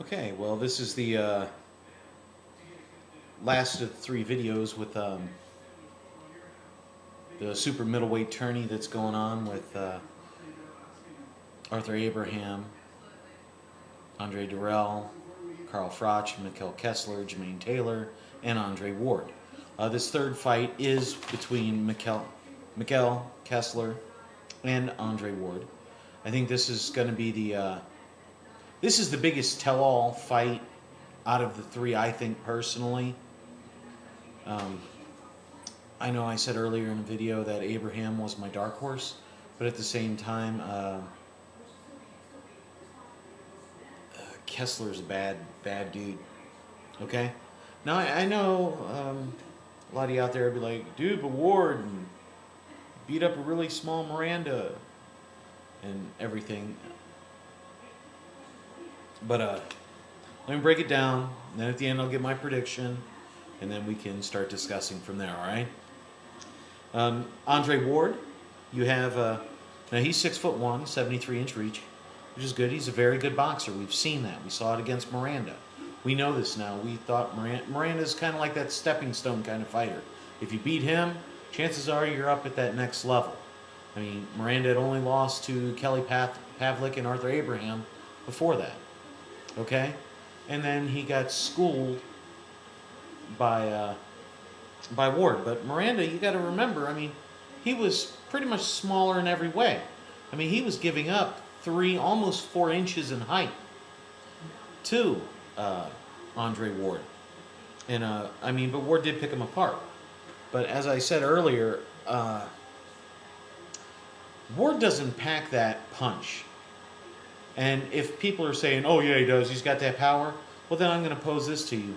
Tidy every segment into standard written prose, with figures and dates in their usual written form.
Okay, well, this is the last of 3 videos with the super middleweight tourney that's going on with Arthur Abraham, Andre Durrell, Carl Froch, Mikkel Kessler, Jermaine Taylor, and Andre Ward. This third fight is between Mikkel Kessler and Andre Ward. I think this is going to be this is the biggest tell-all fight out of the 3, I think, personally. I know I said earlier in the video that Abraham was my dark horse, but at the same time, Kessler's a bad dude. Okay? Now, I know a lot of you out there will be like, dude, but Ward beat up a really small Miranda and everything. But let me break it down, and then at the end I'll give my prediction, and then we can start discussing from there, all right? Andre Ward, you have, now he's 6'1", 73-inch reach, which is good. He's a very good boxer. We've seen that. We saw it against Miranda. We know this now. We thought Miranda's kind of like that stepping stone kind of fighter. If you beat him, chances are you're up at that next level. I mean, Miranda had only lost to Kelly Pavlik and Arthur Abraham before that. Okay? And then he got schooled by Ward. But Miranda, you got to remember, I mean, he was pretty much smaller in every way. I mean, he was giving up 3, almost 4 inches in height to Andre Ward. And, I mean, but Ward did pick him apart. But as I said earlier, Ward doesn't pack that punch. And if people are saying, oh, yeah, he does, he's got that power, well, then I'm going to pose this to you.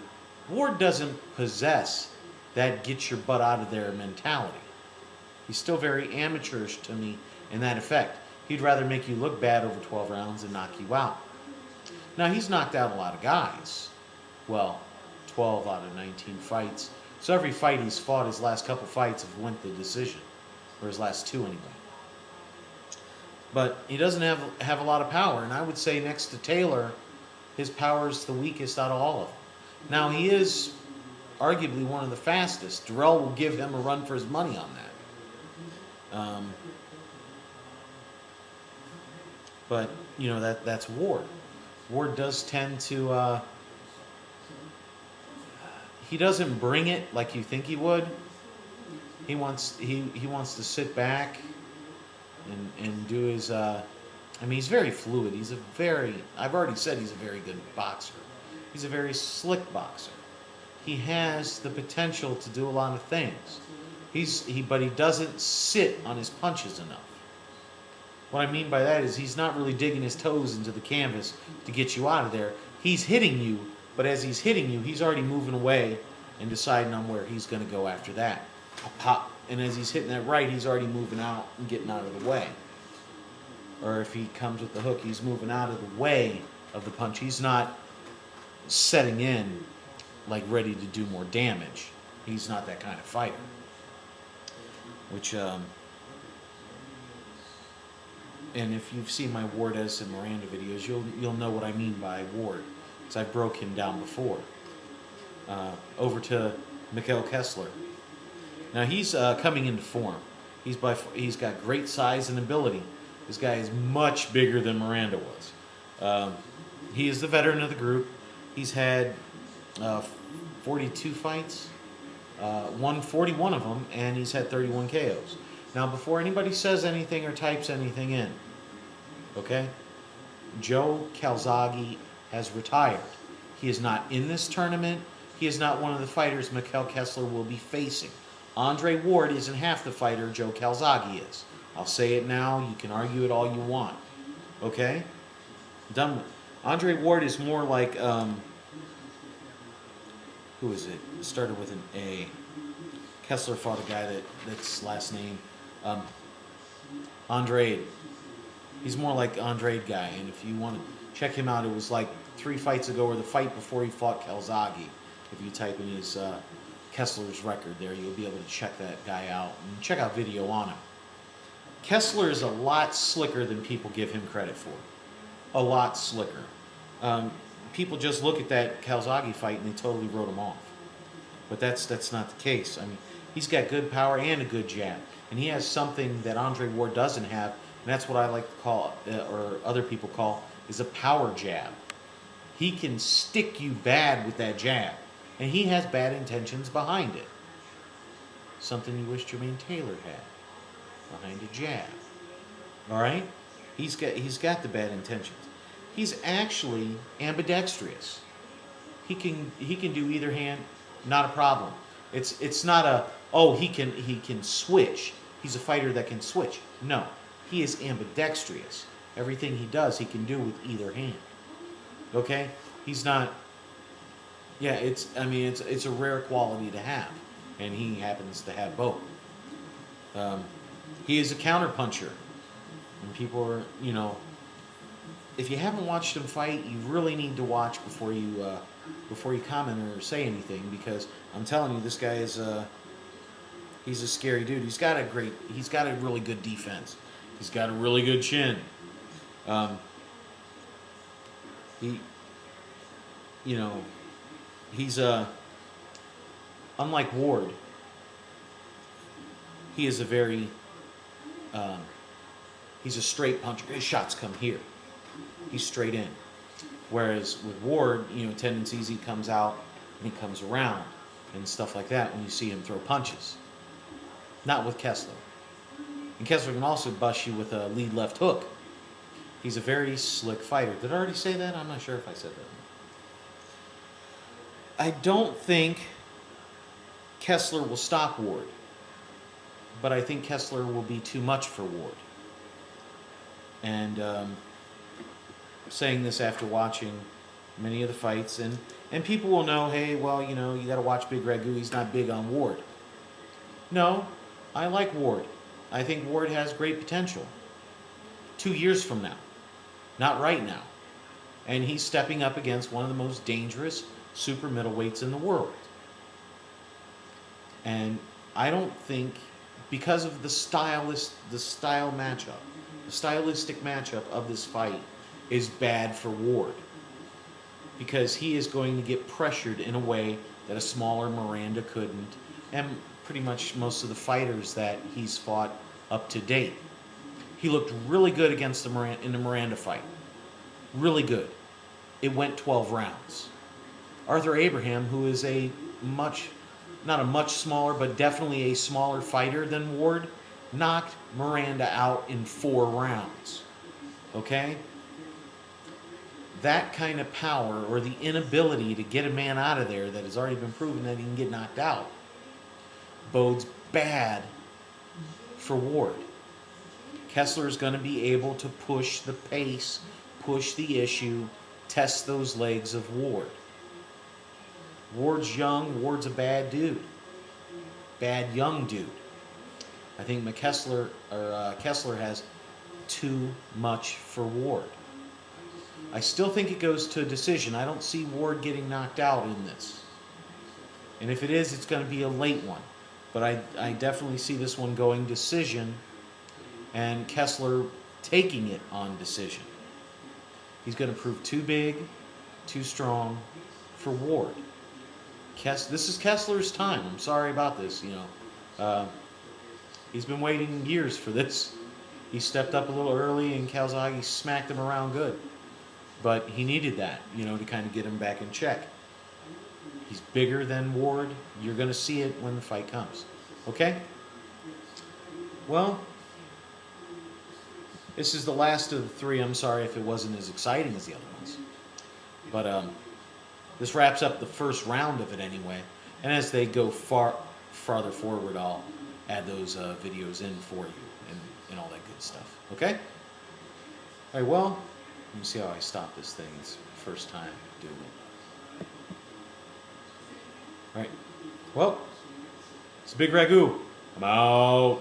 Ward doesn't possess that get your butt out of there mentality. He's still very amateurish to me in that effect. He'd rather make you look bad over 12 rounds and knock you out. Now, he's knocked out a lot of guys. Well, 12 out of 19 fights. So every fight he's fought, his last couple fights have went the decision. Or his last 2 anyway. But he doesn't have a lot of power. And I would say next to Taylor, his power is the weakest out of all of them. Now, he is arguably one of the fastest. Durrell will give him a run for his money on that. But, you know, that's Ward. Ward does tend to... he doesn't bring it like you think he would. He wants to sit back and do his... I mean, he's very fluid. I've already said he's a very good boxer. He's a very slick boxer. He has the potential to do a lot of things. But he doesn't sit on his punches enough. What I mean by that is he's not really digging his toes into the canvas to get you out of there. He's hitting you, but as he's hitting you, he's already moving away and deciding on where he's going to go after that. Pop. And as he's hitting that right, he's already moving out and getting out of the way. Or if he comes with the hook, he's moving out of the way of the punch. He's not setting in like ready to do more damage. He's not that kind of fighter. Which, and if you've seen my Wardez and Miranda videos, you'll know what I mean by Ward, because I broke him down before. Over to Mikkel Kessler. Now he's coming into form. He's got great size and ability. This guy is much bigger than Miranda was. He is the veteran of the group. He's had 42 fights, won 41 of them, and he's had 31 KOs. Now, before anybody says anything or types anything in, okay, Joe Calzaghe has retired. He is not in this tournament. He is not one of the fighters Mikkel Kessler will be facing. Andre Ward isn't half the fighter Joe Calzaghe is. I'll say it now. You can argue it all you want. Okay? Done with. Andre Ward is more like, who is it? It started with an A. Kessler fought a guy that's last name, Andrade. He's more like Andrade guy. And if you want to check him out, it was like 3 fights ago or the fight before he fought Calzaghe. If you type in his Kessler's record there, you'll be able to check that guy out and check out video on him. Kessler is a lot slicker than people give him credit for. A lot slicker. people just look at that Calzaghe fight and they totally wrote him off. But that's not the case. I mean, he's got good power and a good jab. And he has something that Andre Ward doesn't have, and that's what I like to call, or other people call, is a power jab. He can stick you bad with that jab, and he has bad intentions behind it. Something you wish Jermaine Taylor had behind a jab. All right? He's got the bad intentions. He's actually ambidextrous. He can do either hand, not a problem. It's not a, oh, he can switch. He's a fighter that can switch. No, he is ambidextrous. Everything he does, he can do with either hand. Okay? He's not. Yeah, it's a rare quality to have, and he happens to have both. He is a counterpuncher, and people are, if you haven't watched him fight, you really need to watch before you comment or say anything, because I'm telling you, this guy is he's a scary dude. He's got a really good defense. He's got a really good chin. He's unlike Ward. He is a very he's a straight puncher. His shots come here. He's straight in. Whereas with Ward, tendencies, he comes out and he comes around and stuff like that when you see him throw punches. Not with Kessler. And Kessler can also bust you with a lead left hook. He's a very slick fighter. Did I already say that? I'm not sure if I said that. I don't think Kessler will stop Ward. But I think Kessler will be too much for Ward. And saying this after watching many of the fights, and people will know, hey, well, you got to watch Bigragu. He's not big on Ward. No, I like Ward. I think Ward has great potential. 2 years from now, not right now. And he's stepping up against one of the most dangerous super middleweights in the world. And I don't think, because of the stylistic matchup of this fight is bad for Ward, because he is going to get pressured in a way that a smaller Miranda couldn't, and pretty much most of the fighters that he's fought up to date. He looked really good against in the Miranda fight. Really good. It went 12 rounds. Arthur Abraham, who is not a much smaller, but definitely a smaller fighter than Ward, knocked Miranda out in 4 rounds. Okay? That kind of power, or the inability to get a man out of there that has already been proven that he can get knocked out, bodes bad for Ward. Kessler is going to be able to push the pace, push the issue, test those legs of Ward. Ward's young. Ward's a bad dude. Bad young dude. I think Kessler has too much for Ward. I still think it goes to a decision. I don't see Ward getting knocked out in this. And if it is, it's going to be a late one. But I definitely see this one going decision, and Kessler taking it on decision. He's going to prove too big, too strong for Ward. This is Kessler's time. I'm sorry about this. He's been waiting years for this. He stepped up a little early, and Calzaghe smacked him around good. But he needed that, to kind of get him back in check. He's bigger than Ward. You're going to see it when the fight comes. Okay? Well, this is the last of the 3. I'm sorry if it wasn't as exciting as the other ones. But this wraps up the first round of it anyway. And as they go farther forward, I'll add those videos in for you and all that good stuff. Okay? All right, well, let me see how I stop this thing. It's the first time doing it. All right. Well, it's Bigragu. I'm out.